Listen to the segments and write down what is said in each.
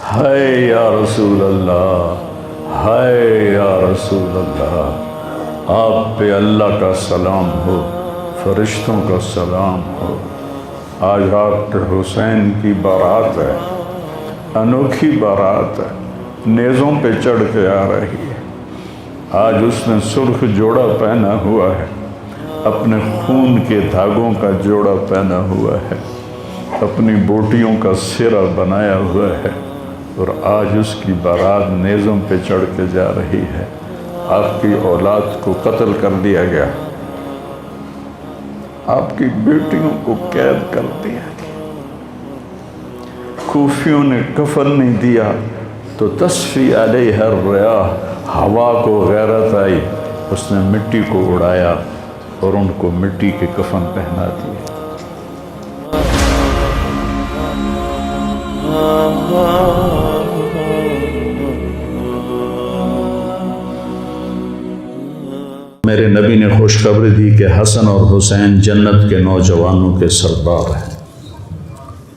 ہائے یا رسول اللہ، ہائے یا رسول اللہ، آپ پہ اللہ کا سلام ہو، فرشتوں کا سلام ہو۔ آج ڈاکٹر حسین کی بارات ہے، انوکھی بارات ہے، نیزوں پہ چڑھ کے آ رہی ہے۔ آج اس نے سرخ جوڑا پہنا ہوا ہے، اپنے خون کے دھاگوں کا جوڑا پہنا ہوا ہے، اپنی بوٹیوں کا سرہ بنایا ہوا ہے، اور آج اس کی بارات نیزوں پہ چڑھ کے جا رہی ہے۔ آپ کی اولاد کو قتل کر دیا گیا، آپ کی بیٹیوں کو قید کر دیا گیا، کوفیوں نے کفن نہیں دیا تو تصفی علیہ الریاح، ہوا کو غیرت آئی، اس نے مٹی کو اڑایا اور ان کو مٹی کے کفن پہنا دیے۔ میرے نبی نے خوشخبری دی کہ حسن اور حسین جنت کے نوجوانوں کے سردار ہیں،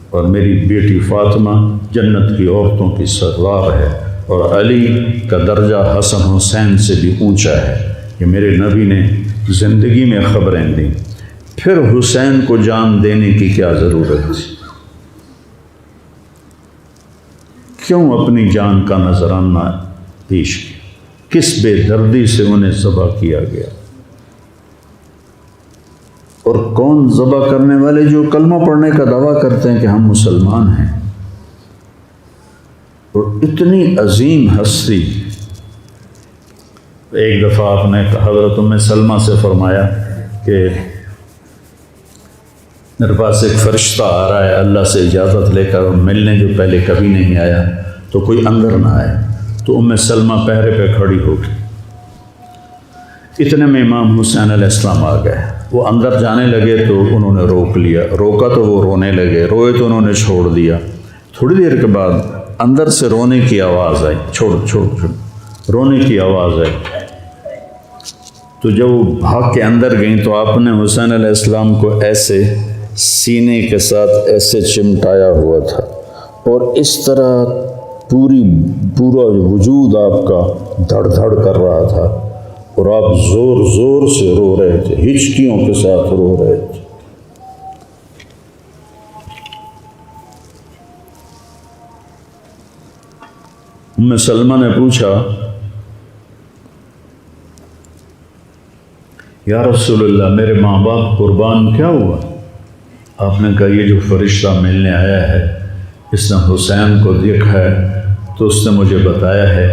اور میری بیٹی فاطمہ جنت کی عورتوں کی سردار ہے، اور علی کا درجہ حسن حسین سے بھی اونچا ہے۔ یہ میرے نبی نے زندگی میں خبریں دیں، پھر حسین کو جان دینے کی کیا ضرورت تھی؟ کیوں اپنی جان کا نذرانہ پیش کیا؟ کس بے دردی سے انہیں ذبح کیا گیا؟ اور کون ذبح کرنے والے جو کلمہ پڑھنے کا دعویٰ کرتے ہیں کہ ہم مسلمان ہیں؟ اور اتنی عظیم ہستی۔ ایک دفعہ آپ نے حضرت ام سلمہ سے فرمایا کہ میرے پاس ایک فرشتہ آ رہا ہے اللہ سے اجازت لے کر، ملنے جو پہلے کبھی نہیں آیا، تو کوئی اندر نہ آئے۔ تو ام سلمہ پہرے پہ کھڑی ہو گئی۔ اتنے میں امام حسین علیہ السلام آ گئے، وہ اندر جانے لگے تو انہوں نے روک لیا، روکا تو وہ رونے لگے، روئے تو انہوں نے چھوڑ دیا۔ تھوڑی دیر کے بعد اندر سے رونے کی آواز آئی، چھوڑ رونے کی آواز آئی۔ تو جب وہ بھاگ کے اندر گئیں تو آپ نے حسین علیہ السلام کو ایسے سینے کے ساتھ ایسے چمٹایا ہوا تھا، اور اس طرح پورا وجود آپ کا دھڑ دھڑ کر رہا تھا، اور آپ زور زور سے رو رہے تھے، ہچکیوں کے ساتھ رو رہے تھے۔ ام سلمہ نے پوچھا، یا رسول اللہ میرے ماں باپ قربان کیا ہوا؟ آپ نے کہا یہ جو فرشتہ ملنے آیا ہے اس نے حسین کو دیکھا ہے تو اس نے مجھے بتایا ہے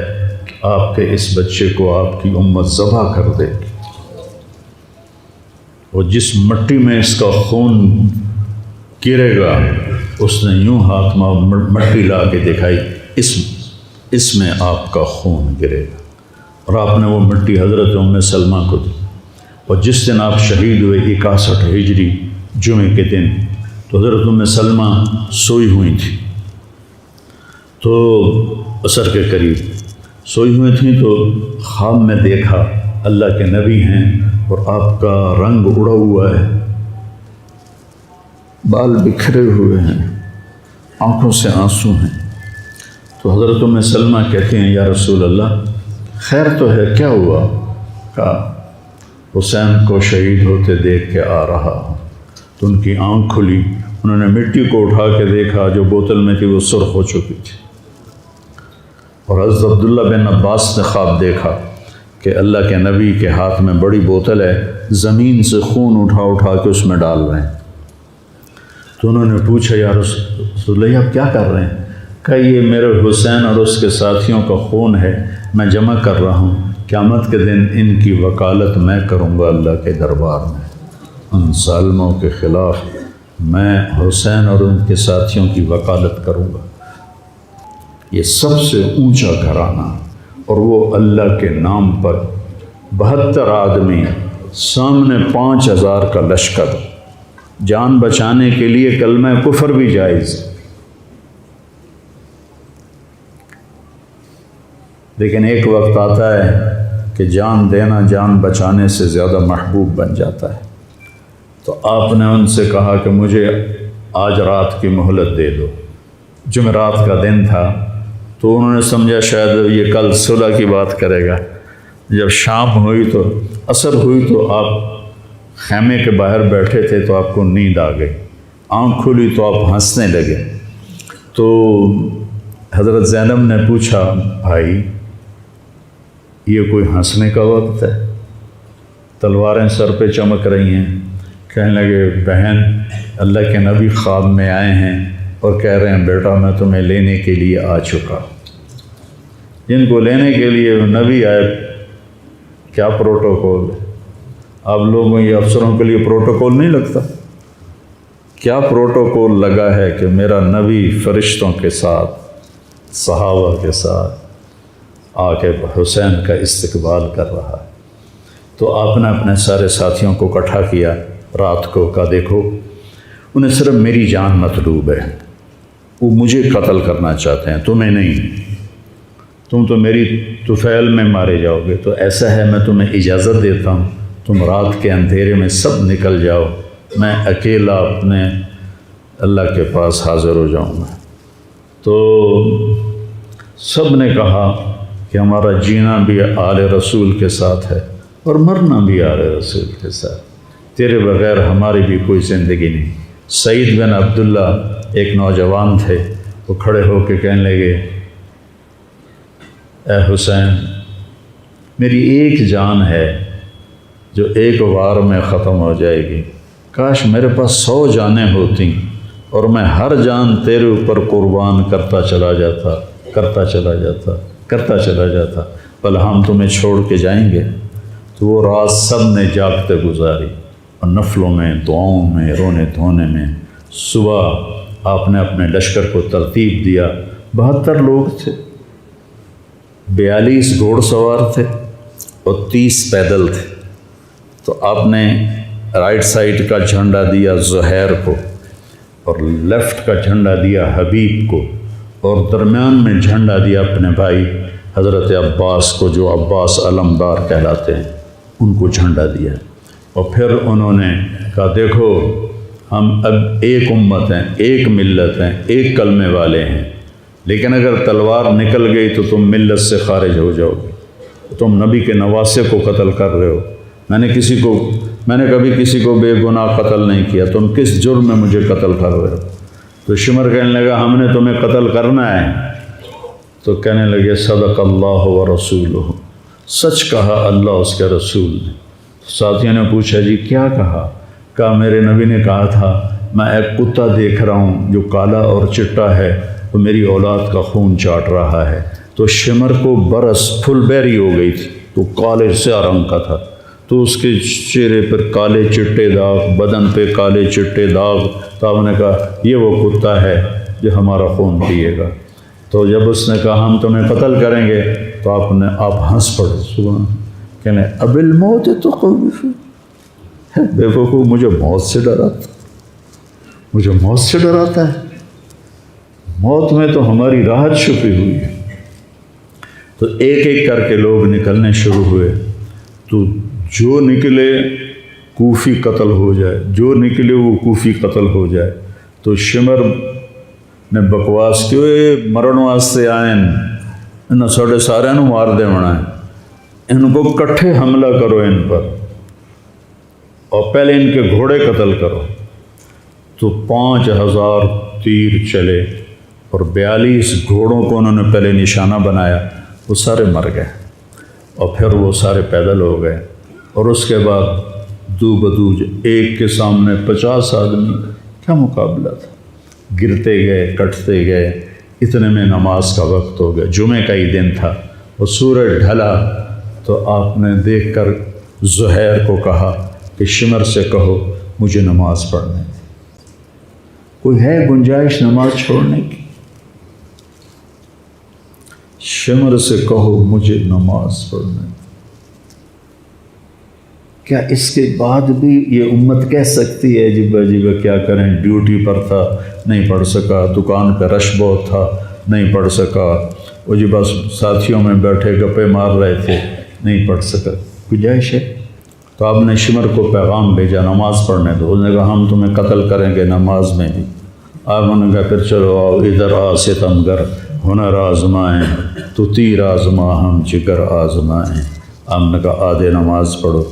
کہ آپ کے اس بچے کو آپ کی امت ذبح کر دے گی، اور جس مٹی میں اس کا خون گرے گا، اس نے یوں ہاتھ میں مٹی لا کے دکھائی، اس میں آپ کا خون گرے گا، اور آپ نے وہ مٹی حضرت ام سلمہ کو دی۔ اور جس دن آپ شہید ہوئے 61 ہجری جمعے کے دن، تو حضرت ام سلمہ سوئی ہوئی تھی، تو عصر کے قریب سوئی ہوئی تھیں، تو خواب میں دیکھا اللہ کے نبی ہیں اور آپ کا رنگ اڑا ہوا ہے، بال بکھرے ہوئے ہیں، آنکھوں سے آنسو ہیں۔ تو حضرت ام سلمہ کہتے ہیں یا رسول اللہ خیر تو ہے، کیا ہوا؟ کہا حسین کو شہید ہوتے دیکھ کے آ رہا ہوں۔ تو ان کی آنکھ کھلی، انہوں نے مٹی کو اٹھا کے دیکھا، جو بوتل میں تھی وہ سرخ ہو چکی تھی۔ اور حضرت عبداللہ بن عباس نے خواب دیکھا کہ اللہ کے نبی کے ہاتھ میں بڑی بوتل ہے، زمین سے خون اٹھا کے اس میں ڈال رہے ہیں۔ تو انہوں نے پوچھا یا رسول اللہ آپ کیا کر رہے ہیں؟ کہا یہ میرے حسین اور اس کے ساتھیوں کا خون ہے، میں جمع کر رہا ہوں، قیامت کے دن ان کی وکالت میں کروں گا اللہ کے دربار میں، ان ظالموں کے خلاف میں حسین اور ان کے ساتھیوں کی وکالت کروں گا۔ یہ سب سے اونچا گھرانہ، اور وہ اللہ کے نام پر 72 آدمی، سامنے 5000 کا لشکر، جان بچانے کے لیے کلمہ کفر بھی جائز، لیکن ایک وقت آتا ہے کہ جان دینا جان بچانے سے زیادہ محبوب بن جاتا ہے۔ تو آپ نے ان سے کہا کہ مجھے آج رات کی مہلت دے دو۔ جمعرات کا دن تھا، تو انہوں نے سمجھا شاید یہ کل صلح کی بات کرے گا۔ جب شام ہوئی تو عصر ہوئی تو آپ خیمے کے باہر بیٹھے تھے تو آپ کو نیند آ گئی، آنکھ کھلی تو آپ ہنسنے لگے۔ تو حضرت زینب نے پوچھا بھائی یہ کوئی ہنسنے کا وقت ہے؟ تلواریں سر پہ چمک رہی ہیں۔ کہنے لگے بہن اللہ کے نبی خواب میں آئے ہیں اور کہہ رہے ہیں بیٹا میں تمہیں لینے کے لیے آ چکا۔ جن کو لینے کے لیے نبی آئے کیا پروٹوکول ہے؟ آپ لوگوں یہ افسروں کے لیے پروٹوکول نہیں لگتا؟ کیا پروٹوکول لگا ہے کہ میرا نبی فرشتوں کے ساتھ صحابہ کے ساتھ آ کے حسین کا استقبال کر رہا ہے۔ تو آپ نے اپنے سارے ساتھیوں کو اکٹھا کیا رات کو، کہا دیکھو انہیں صرف میری جان مطلوب ہے، وہ مجھے قتل کرنا چاہتے ہیں تمہیں نہیں، تم تو میری طفیل میں مارے جاؤ گے، تو ایسا ہے میں تمہیں اجازت دیتا ہوں تم رات کے اندھیرے میں سب نکل جاؤ، میں اکیلا اپنے اللہ کے پاس حاضر ہو جاؤں گا۔ تو سب نے کہا کہ ہمارا جینا بھی آل رسول کے ساتھ ہے اور مرنا بھی آل رسول کے ساتھ، تیرے بغیر ہماری بھی کوئی زندگی نہیں۔ سعید بن عبداللہ ایک نوجوان تھے، وہ کھڑے ہو کے کہنے لگے اے حسین میری ایک جان ہے جو ایک وار میں ختم ہو جائے گی، کاش میرے پاس 100 جانیں ہوتیں اور میں ہر جان تیرے اوپر قربان کرتا چلا جاتا، بل ہم تمہیں چھوڑ کے جائیں گے۔ تو وہ رات سب نے جاگتے گزاری اور نفلوں میں، دعاؤں میں، رونے دھونے میں۔ صبح آپ نے اپنے لشکر کو ترتیب دیا، 72 لوگ تھے، 42 گھوڑ سوار تھے اور 30 پیدل تھے۔ تو آپ نے رائٹ سائڈ کا جھنڈا دیا زہیر کو اور لیفٹ کا جھنڈا دیا حبیب کو اور درمیان میں جھنڈا دیا اپنے بھائی حضرت عباس کو، جو عباس علمدار کہلاتے ہیں، ان کو جھنڈا دیا۔ اور پھر انہوں نے کہا دیکھو ہم اب ایک امت ہیں، ایک ملت ہیں، ایک کلمے والے ہیں، لیکن اگر تلوار نکل گئی تو تم ملت سے خارج ہو جاؤ گے، تم نبی کے نواسے کو قتل کر رہے ہو، میں نے کبھی کسی کو بے گناہ قتل نہیں کیا، تم کس جرم میں مجھے قتل کر رہے ہو؟ تو شمر کہنے لگا ہم نے تمہیں قتل کرنا ہے۔ تو کہنے لگے صدق اللہ و رسولہ، سچ کہا اللہ اس کے رسول نے۔ ساتھیوں نے پوچھا جی کیا کہا میرے نبی نے کہا تھا میں ایک کتا دیکھ رہا ہوں جو کالا اور چٹا ہے، وہ میری اولاد کا خون چاٹ رہا ہے۔ تو شمر کو برس پھل بیری ہو گئی تھی، تو کالے سیاہ رنگ کا تھا، تو اس کے چہرے پر کالے چٹے داغ، بدن پہ کالے چٹے داغ۔ تو آپ نے کہا یہ وہ کتا ہے جو ہمارا خون پیے گا۔ تو جب اس نے کہا ہم تمہیں قتل کریں گے تو آپ ہنس پڑے، سبحان، کہنے اب الموت تو خوفی، بے وقوف مجھے موت سے ڈراتا ہے، موت میں تو ہماری راحت چھپی ہوئی ہے۔ تو ایک ایک کر کے لوگ نکلنے شروع ہوئے، تو جو نکلے کوفی قتل ہو جائے، جو نکلے وہ کوفی قتل ہو جائے۔ تو شمر نے بکواس کیوں مرن واسطے آئے ان ساڑے سارے مار دے ہونا ہے، ان کو کٹھے حملہ کرو ان پر اور پہلے ان کے گھوڑے قتل کرو۔ تو 5000 تیر چلے اور 42 گھوڑوں کو انہوں نے پہلے نشانہ بنایا، وہ سارے مر گئے اور پھر وہ سارے پیدل ہو گئے۔ اور اس کے بعد دو بدو ایک کے سامنے 50 آدمی، کیا مقابلہ تھا، گرتے گئے کٹتے گئے، اتنے میں نماز کا وقت ہو گیا، جمعہ کا ہی دن تھا، اور سورج ڈھلا۔ تو آپ نے دیکھ کر زہیر کو کہا کہ شمر سے کہو مجھے نماز پڑھنے دے، کوئی ہے گنجائش نماز چھوڑنے کی؟ شمر سے کہو مجھے نماز پڑھنے دے۔ کیا اس کے بعد بھی یہ امت کہہ سکتی ہے جی بھائی کیا کریں، ڈیوٹی پر تھا نہیں پڑھ سکا، دکان پہ رش بہت تھا نہیں پڑھ سکا، وہ جی بس ساتھیوں میں بیٹھے گپے مار رہے تھے نہیں پڑھ سکا، گنجائش ہے؟ تو آپ نے شمر کو پیغام بھیجا نماز پڑھنے دو، اس نے کہا ہم تمہیں قتل کریں گے نماز میں بھی۔ آپ نے کہا پھر چلو آؤ ادھر ستمگر، ہنر آزمائیں تو تیر آزما ہم جگر آزمائیں۔ آپ نے کہا آدھے نماز پڑھو،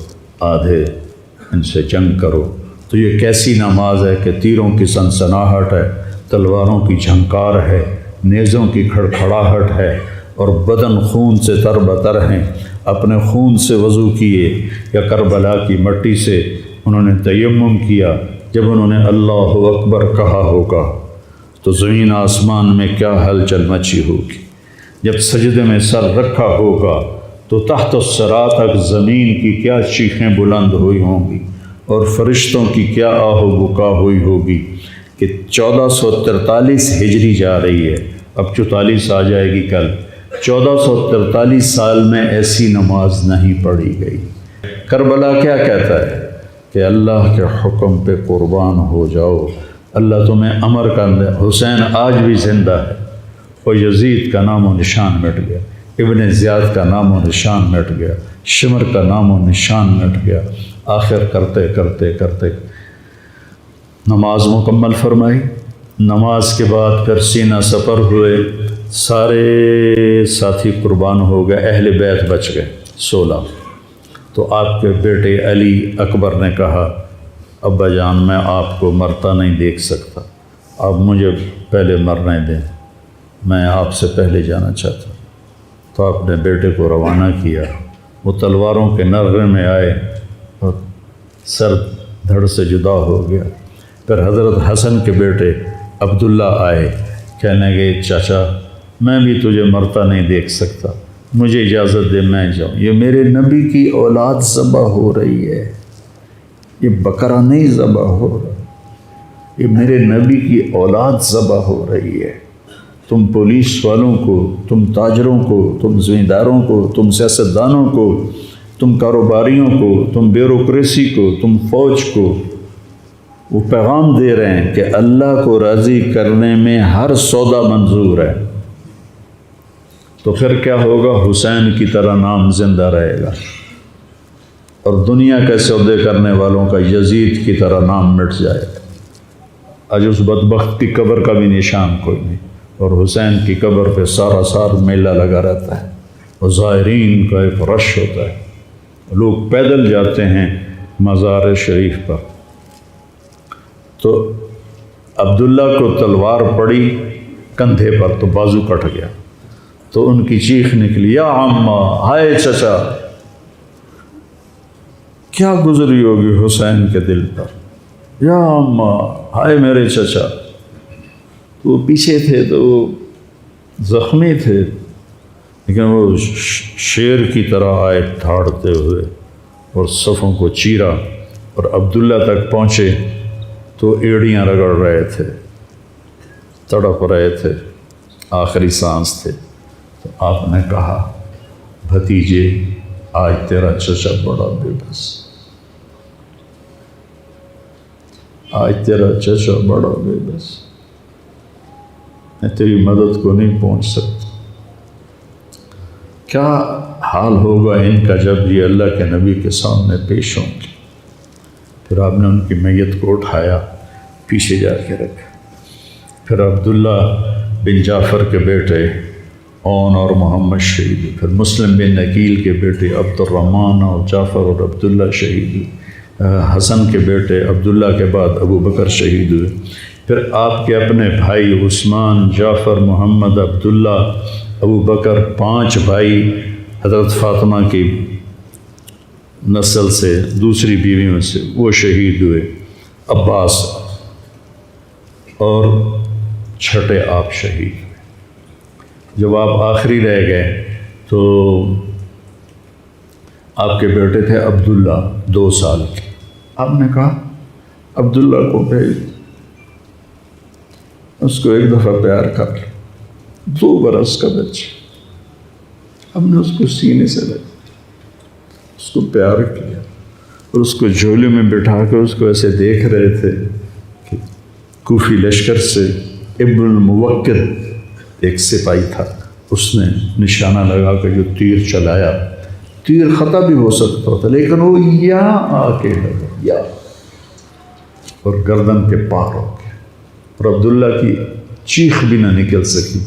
آدھے ان سے جنگ کرو۔ تو یہ کیسی نماز ہے کہ تیروں کی سنسناہٹ ہے، تلواروں کی جھنکار ہے، نیزوں کی کھڑکھڑاہٹ ہے، اور بدن خون سے تر بتر ہیں۔ اپنے خون سے وضو کیے یا کربلا کی مٹی سے انہوں نے تیمم کیا۔ جب انہوں نے اللہ اکبر کہا ہوگا تو زمین آسمان میں کیا ہلچل مچی ہوگی۔ جب سجدے میں سر رکھا ہوگا تو تحت الثری تک زمین کی کیا چیخیں بلند ہوئی ہوں گی، اور فرشتوں کی کیا آہ و بکا ہوئی ہوگی کہ 1443 ہجری جا رہی ہے، اب 44 آ جائے گی کل۔ 1443 سال میں ایسی نماز نہیں پڑھی گئی۔ کربلا کیا کہتا ہے کہ اللہ کے حکم پہ قربان ہو جاؤ، اللہ تمہیں امر کر دے۔ حسین آج بھی زندہ ہے، اور یزید کا نام و نشان مٹ گیا، ابن زیاد کا نام و نشان مٹ گیا، شمر کا نام و نشان مٹ گیا۔ آخر کرتے کرتے کرتے نماز مکمل فرمائی۔ نماز کے بعد پھر سینہ سپر ہوئے، سارے ساتھی قربان ہو گئے، اہل بیت بچ گئے 16۔ تو آپ کے بیٹے علی اکبر نے کہا ابا جان میں آپ کو مرتا نہیں دیکھ سکتا، آپ مجھے پہلے مرنے دیں، میں آپ سے پہلے جانا چاہتا ہوں۔ تو آپ نے بیٹے کو روانہ کیا، وہ تلواروں کے نغمے میں آئے اور سر دھڑ سے جدا ہو گیا۔ پھر حضرت حسن کے بیٹے عبداللہ آئے، کہنے لگے چاچا میں بھی تجھے مرتا نہیں دیکھ سکتا، مجھے اجازت دے میں جاؤں، یہ میرے نبی کی اولاد ذبح ہو رہی ہے، یہ بکرا نہیں ذبح ہو رہا، یہ میرے نبی کی اولاد ذبح ہو رہی ہے۔ تم پولیس والوں کو، تم تاجروں کو، تم زمینداروں کو، تم سیاستدانوں کو، تم کاروباریوں کو، تم بیوروکریسی کو، تم فوج کو وہ پیغام دے رہے ہیں کہ اللہ کو راضی کرنے میں ہر سودا منظور ہے۔ تو پھر کیا ہوگا؟ حسین کی طرح نام زندہ رہے گا، اور دنیا کے سودے کرنے والوں کا یزید کی طرح نام مٹ جائے گا۔ آج اس بدبخت کی قبر کا بھی نشان کوئی نہیں، اور حسین کی قبر پہ سارا سال میلہ لگا رہتا ہے، اور زائرین کا ایک رش ہوتا ہے، لوگ پیدل جاتے ہیں مزار شریف پر۔ تو عبداللہ کو تلوار پڑی کندھے پر تو بازو کٹ گیا، تو ان کی چیخ نکلی یا عمّا، ہائے چچا، کیا گزری ہوگی حسین کے دل پر، یا عمّا، ہائے میرے چچا۔ وہ پیچھے تھے تو وہ زخمی تھے، لیکن وہ شیر کی طرح آئے ٹھاڑتے ہوئے اور صفوں کو چیرا، اور عبداللہ تک پہنچے تو ایڑیاں رگڑ رہے تھے، تڑپ رہے تھے، آخری سانس تھے۔ تو آپ نے کہا بھتیجے آج تیرا چچا بڑا بے بس، آج تیرا چچا بڑا بے بس، میں تیری مدد کو نہیں پہنچ سکتا۔ کیا حال ہوگا ان کا جب یہ اللہ کے نبی کے سامنے پیش ہوں گے۔ پھر آپ نے ان کی میت کو اٹھایا، پیچھے جا کے رکھا۔ پھر عبداللہ بن جعفر کے بیٹے اون اور محمد شہید ہوئے، پھر مسلم بن عقیل کے بیٹے عبد الرحمن اور جعفر اور عبداللہ شہید ہوئے، حسن کے بیٹے عبداللہ کے بعد ابو بکر شہید ہوئے، پھر آپ کے اپنے بھائی عثمان، جعفر، محمد، عبداللہ، ابو بکر، 5 بھائی حضرت فاطمہ کی نسل سے، دوسری بیویوں سے، وہ شہید ہوئے، عباس، اور چھٹے آپ شہید ہوئے۔ جب آپ آخری رہ گئے تو آپ کے بیٹے تھے عبداللہ 2 سال کے، آپ نے کہا عبداللہ کو بھیج، اس کو ایک دفعہ پیار کر لیا، 2 برس کا بچہ، ہم نے اس کو سینے سے لگا، اس کو پیار کیا، اور اس کو جھولے میں بٹھا کے اس کو ایسے دیکھ رہے تھے کہ کوفی لشکر سے ابن الموکر ایک سپاہی تھا، اس نے نشانہ لگا کے جو تیر چلایا، تیر خطا بھی ہو سکتا تھا، لیکن وہ یہاں آ کے لگا، یا اور گردن کے پار ہو گیا، اور عبداللہ کی چیخ بھی نہ نکل سکی،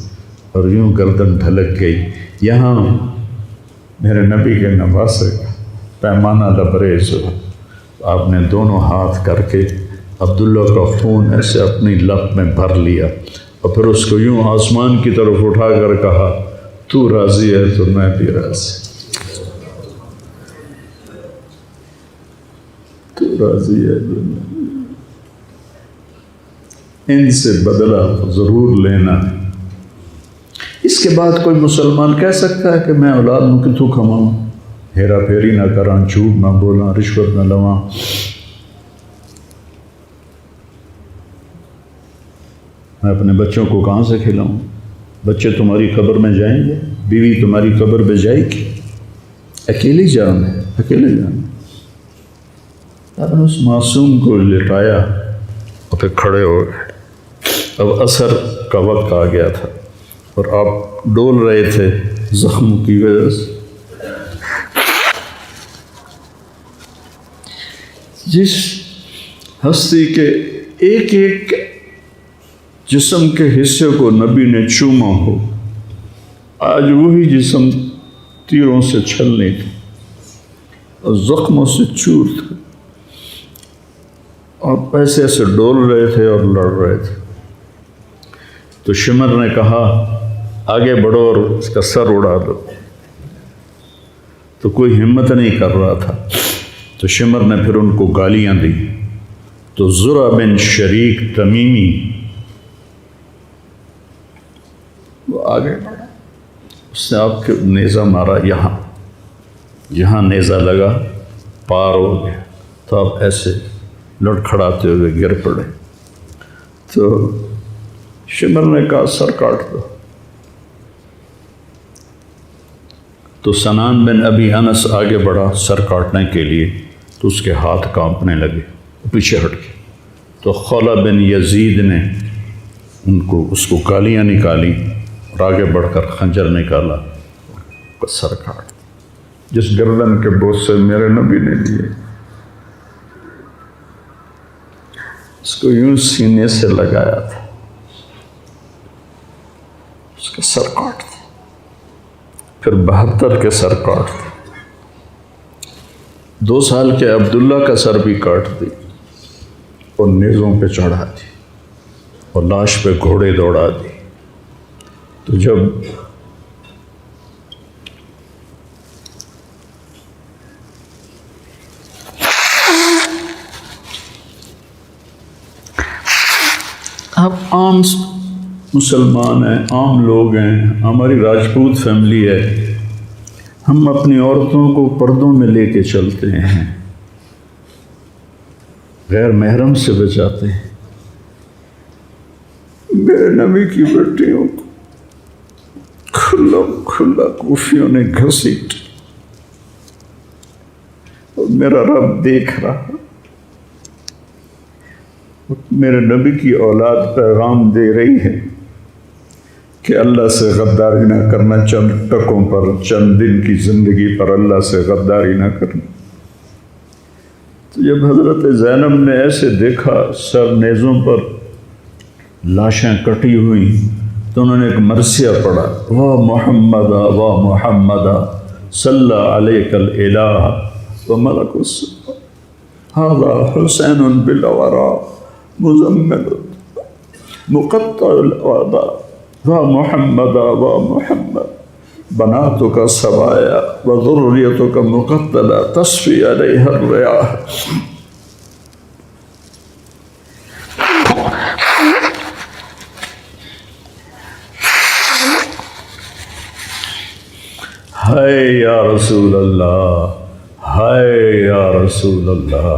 اور یوں گردن ڈھلک گئی۔ یہاں میرے نبی کے نواسے کا پیمانہ لبریز ہوا۔ آپ نے دونوں ہاتھ کر کے عبداللہ کا خون ایسے اپنی لب میں بھر لیا اور پھر اس کو یوں آسمان کی طرف اٹھا کر کہا، تو راضی ہے تو میں بھی راضی، تو راضی ہے تو میں بھی۔ ان سے بدلہ ضرور لینا۔ اس کے بعد کوئی مسلمان کہہ سکتا ہے کہ میں اولاد میں کتوں کماؤں، ہیرا پھیری نہ کراں، جھوٹ نہ بولاں، رشوت نہ لواں۔ میں اپنے بچوں کو کہاں سے کھلاؤں؟ بچے تمہاری قبر میں جائیں گے، بیوی تمہاری قبر پہ جائے گی، اکیلی جان ہے، اکیلے جان۔ آپ نے اس معصوم کو لٹایا اور پھر کھڑے ہو گئے۔ اب عصر کا وقت آ گیا تھا اور آپ ڈول رہے تھے زخموں کی وجہ سے۔ جس ہستی کے ایک ایک جسم کے حصے کو نبی نے چوما ہو، آج وہی جسم تیروں سے چھلنی تھی اور زخموں سے چور تھا، اور ایسے ایسے ڈول رہے تھے اور لڑ رہے تھے۔ تو شمر نے کہا آگے بڑھو اور اس کا سر اڑا دو، تو کوئی ہمت نہیں کر رہا تھا۔ تو شمر نے پھر ان کو گالیاں دی۔ تو زرع بن شریک تمیمی وہ آگے بڑھا، اس نے آپ کے نیزہ مارا، یہاں نیزہ لگا، پار ہو گیا، تو آپ ایسے لڑکھڑاتے ہوئے گر پڑے۔ تو شمر نے کہا سر کاٹ دو۔ تو سنان بن ابی انس آگے بڑھا سر کاٹنے کے لیے، تو اس کے ہاتھ کانپنے لگے، پیچھے ہٹ گئے۔ تو خولہ بن یزید نے اس کو گالیاں نکالی اور آگے بڑھ کر خنجر نکالا، سر کاٹ۔ جس گردن کے بوسے میرے نبی نے لیے، اس کو یوں سینے سے لگایا تھا، اس کا سر کاٹ دیا۔ پھر 72 کے سر کاٹ دیے، 2 سال کے عبداللہ کا سر بھی کاٹ دی اور نیزوں پہ چڑھا دی اور لاش پہ گھوڑے دوڑا دی۔ تو جب آپ عام مسلمان ہیں، عام لوگ ہیں، ہماری راجپوت فیملی ہے، ہم اپنی عورتوں کو پردوں میں لے کے چلتے ہیں، غیر محرم سے بچاتے ہیں۔ میرے نبی کی بیٹیوں کو کھلا کوفیوں نے گھسیٹ، اور میرا رب دیکھ رہا۔ میرے نبی کی اولاد پیغام دے رہی ہے کہ اللہ سے غداری نہ کرنا، چند ٹکوں پر، چند دن کی زندگی پر اللہ سے غداری نہ کرنا۔ تو جب حضرت زینب نے ایسے دیکھا سر نیزوں پر لاشیں کٹی ہوئی، تو انہوں نے ایک مرثیہ پڑھا، وا محمدا وا محمدا صلی علیک الالہ وملک السماء ھذا حسین بالورا مزمل مقطع الاعداء وا محمدا وا محمد بناتک سبایا وذریتک مقتلہ تصفی علیہ الریاح۔ ہائے یا رسول اللہ، ہائے یا رسول اللہ،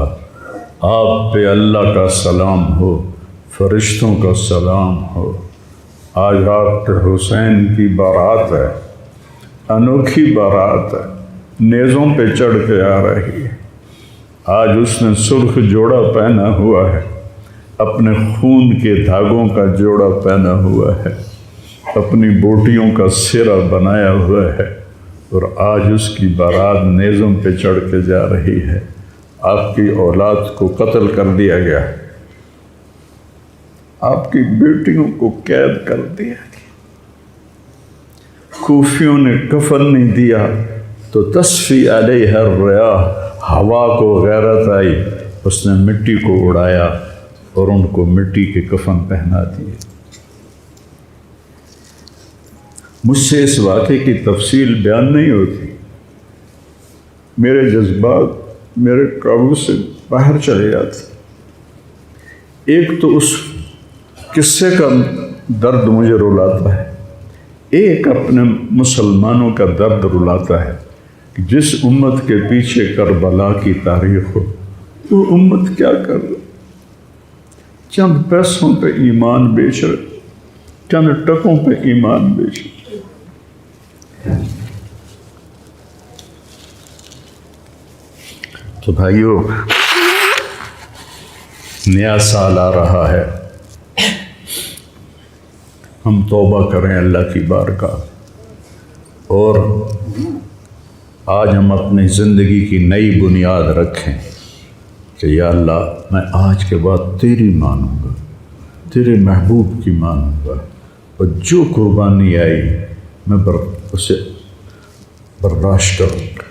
آپ پہ اللہ کا سلام ہو، فرشتوں کا سلام ہو۔ آج آپ کے حسین کی بارات ہے، انوکھی بارات ہے، نیزوں پہ چڑھ کے آ رہی ہے۔ آج اس نے سرخ جوڑا پہنا ہوا ہے، اپنے خون کے دھاگوں کا جوڑا پہنا ہوا ہے، اپنی بوٹیوں کا سرہ بنایا ہوا ہے، اور آج اس کی بارات نیزوں پہ چڑھ کے جا رہی ہے۔ آپ کی اولاد کو قتل کر دیا گیا، آپ کی بیٹیوں کو قید کر دیا گیا، کوفیوں نے کفن نہیں دیا تو تصفی علیہ الریاح، ہوا کو غیرت آئی، اس نے مٹی کو اڑایا اور ان کو مٹی کے کفن پہنا دیے۔ مجھ سے اس واقعے کی تفصیل بیان نہیں ہوتی، میرے جذبات میرے قابو سے باہر چلے جاتے۔ ایک تو اس قصے کا درد مجھے رلاتا ہے، ایک اپنے مسلمانوں کا درد رلاتا ہے کہ جس امت کے پیچھے کربلا کی تاریخ ہو، وہ امت کیا کر رہی؟ چند پیسوں پہ ایمان بیچ رہے، چند ٹکوں پہ ایمان بیچ رہے۔ تو بھائیو، نیا سال آ رہا ہے، ہم توبہ کریں اللہ کی بارگاہ، اور آج ہم اپنی زندگی کی نئی بنیاد رکھیں کہ یا اللہ میں آج کے بعد تیری مانوں گا، تیرے محبوب کی مانوں گا، اور جو قربانی آئی میں اسے برداشت کروں گا۔